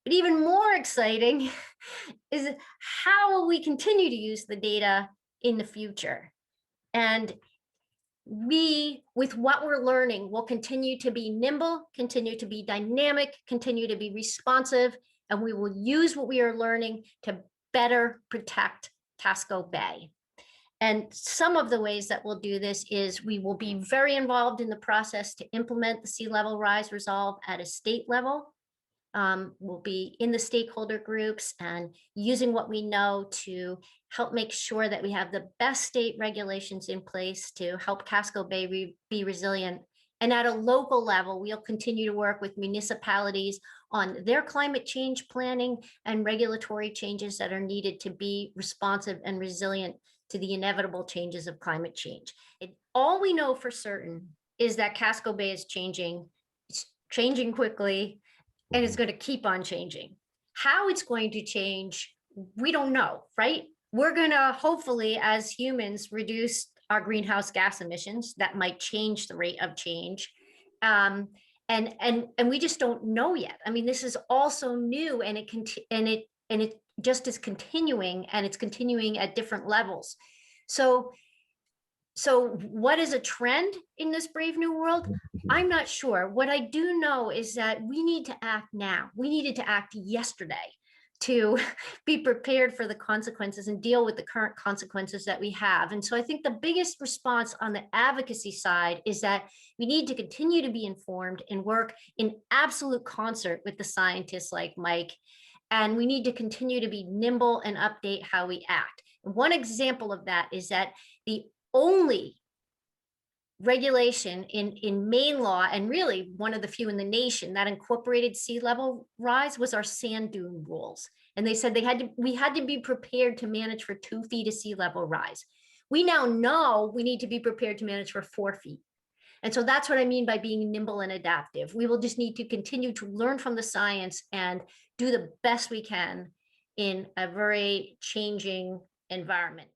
But even more exciting is how will we continue to use the data in the future? And we, with what we're learning, will continue to be nimble, continue to be dynamic, continue to be responsive, and we will use what we are learning to better protect Casco Bay. And some of the ways that we'll do this is we will be very involved in the process to implement the sea level rise resolve at a state level. We'll be in the stakeholder groups and using what we know to help make sure that we have the best state regulations in place to help Casco Bay be resilient. And at a local level, we'll continue to work with municipalities on their climate change planning and regulatory changes that are needed to be responsive and resilient to the inevitable changes of climate change. All we know for certain is that Casco Bay is changing. It's changing quickly, and it's going to keep on changing. How it's going to change, we don't know, right? We're going to hopefully, as humans, reduce our greenhouse gas emissions. That might change the rate of change. And we just don't know yet. I mean, this is also new, and it just is continuing, and it's continuing at different levels. So what is a trend in this brave new world? I'm not sure. What I do know is that we need to act now. We needed to act yesterday to be prepared for the consequences and deal with the current consequences that we have. And so I think the biggest response on the advocacy side is that we need to continue to be informed and work in absolute concert with the scientists like Mike. And we need to continue to be nimble and update how we act. And one example of that is that the only regulation in Maine law, and really one of the few in the nation, that incorporated sea level rise was our sand dune rules. And they said we had to be prepared to manage for 2 feet of sea level rise. We now know we need to be prepared to manage for 4 feet. And so that's what I mean by being nimble and adaptive. We will just need to continue to learn from the science and do the best we can in a very changing environment.